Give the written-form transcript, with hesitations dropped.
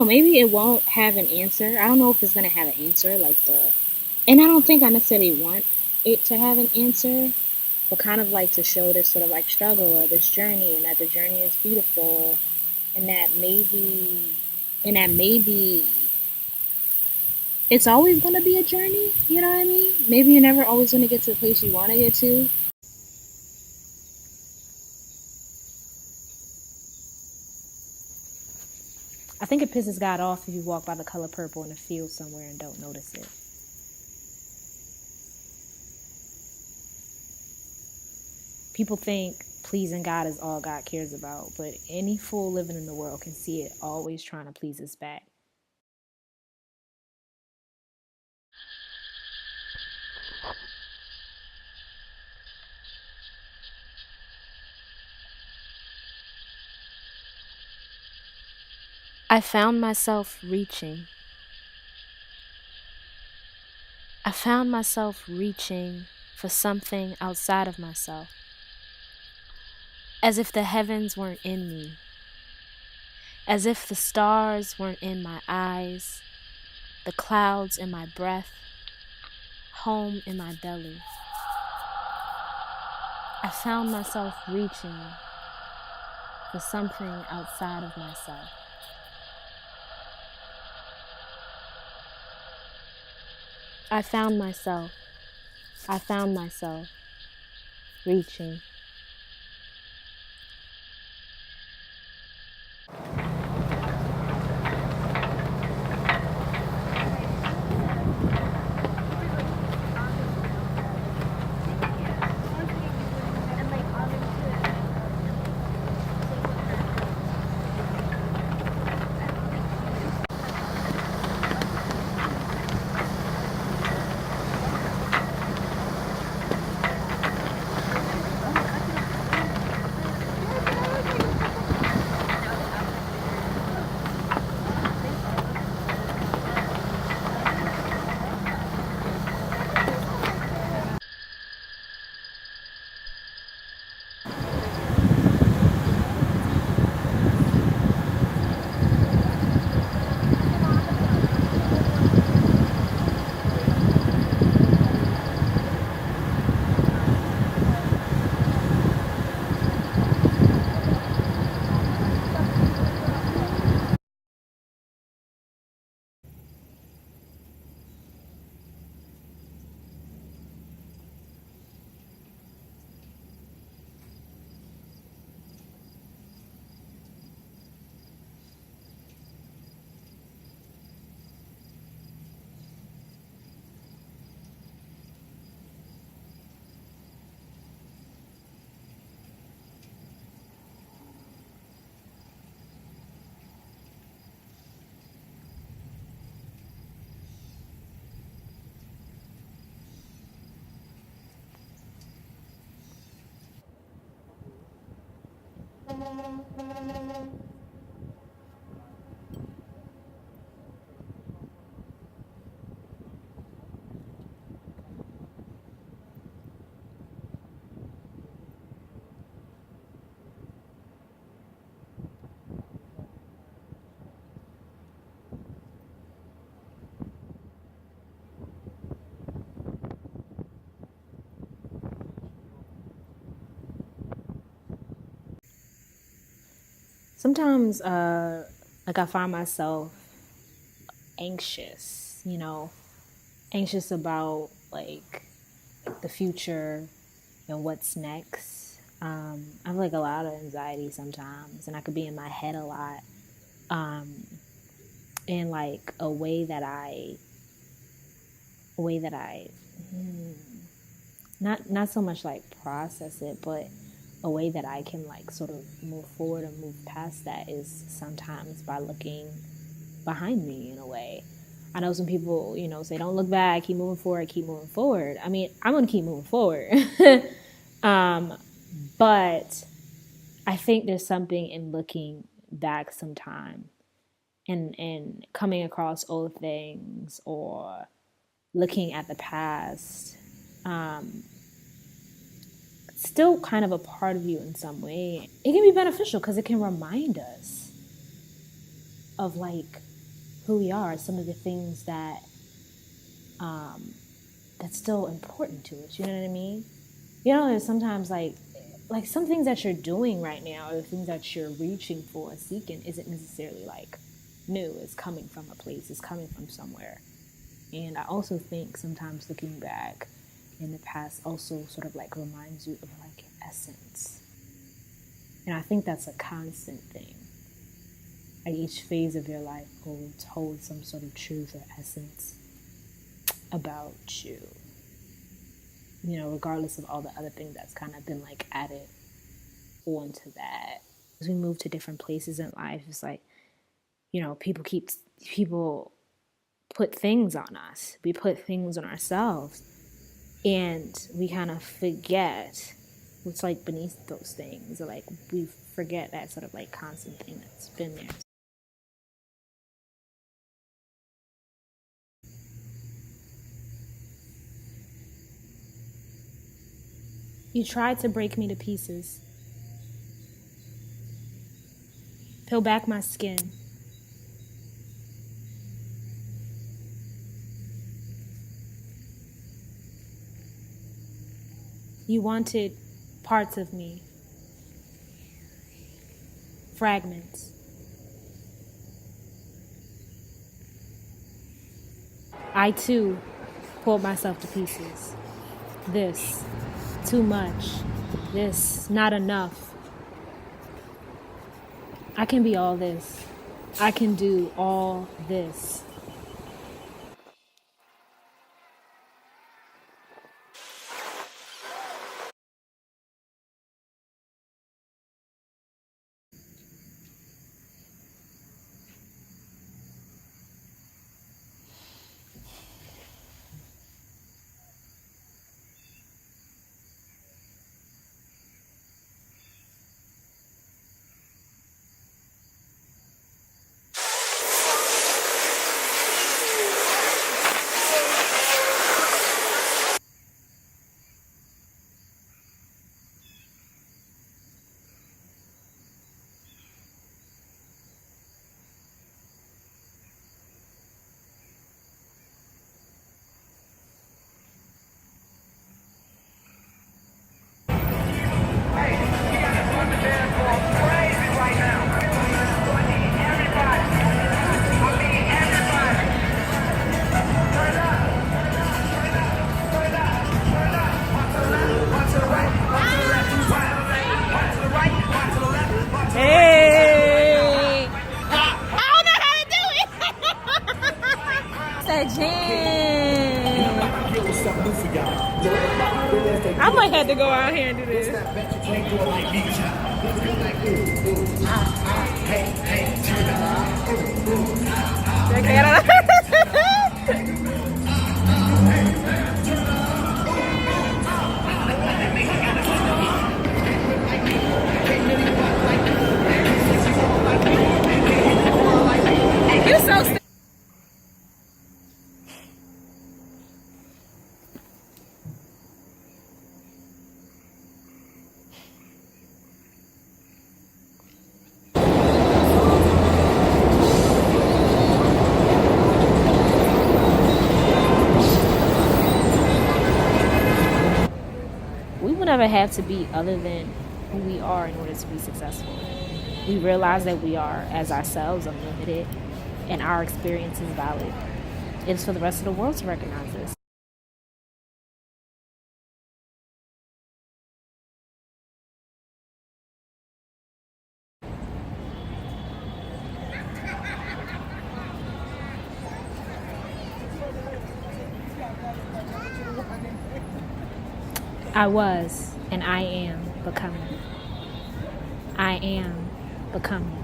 maybe it won't have an answer. I don't know if it's gonna have an answer and I don't think I necessarily want it to have an answer, but kind of like to show this sort of like struggle or this journey, and that the journey is beautiful, and that maybe it's always gonna be a journey. You know what I mean? Maybe you're never always gonna get to the place you want to get to. I think it pisses God off if you walk by the color purple in a field somewhere and don't notice it. People think pleasing God is all God cares about, but any fool living in the world can see it always trying to please us back. I found myself reaching. I found myself reaching for something outside of myself, as if the heavens weren't in me, as if the stars weren't in my eyes, the clouds in my breath, home in my belly. I found myself reaching for something outside of myself. I found myself reaching. Sometimes, like I find myself anxious, anxious about like the future and what's next. I have like a lot of anxiety sometimes, and I could be in my head a lot. In like a way that I, not so much like process it, but a way that I can like sort of move forward and move past that is sometimes by looking behind me in a way. I know some people, say don't look back, keep moving forward, keep moving forward. I mean, I'm gonna keep moving forward. But I think there's something in looking back sometime and coming across old things or looking at the past. Still kind of a part of you in some way. It can be beneficial because it can remind us of like who we are, some of the things that that's still important to us. You know what I mean? You know, there's sometimes like some things that you're doing right now, or the things that you're reaching for, seeking, isn't necessarily like new. It's coming from a place. It's coming from somewhere. And I also think sometimes looking back in the past also sort of like reminds you of like essence. And I think that's a constant thing. Like each phase of your life holds some sort of truth or essence about you. You know, regardless of all the other things that's kind of been like added onto that. As we move to different places in life, it's like, you know, people put things on us. We put things on ourselves, and we kind of forget what's like beneath those things. Or like we forget that sort of like constant thing that's been there. You tried to break me to pieces, peel back my skin. You wanted parts of me, fragments. I too pulled myself to pieces. This, too much. This, not enough. I can be all this. I can do all this. Hey! I don't know how to do it! It's that jam. I might have to go out here and do this. You're so sick. We will never have to be other than who we are in order to be successful. We realize that we are, as ourselves, unlimited, and our experience is valid. It is for the rest of the world to recognize this. I was, and I am becoming. I am becoming.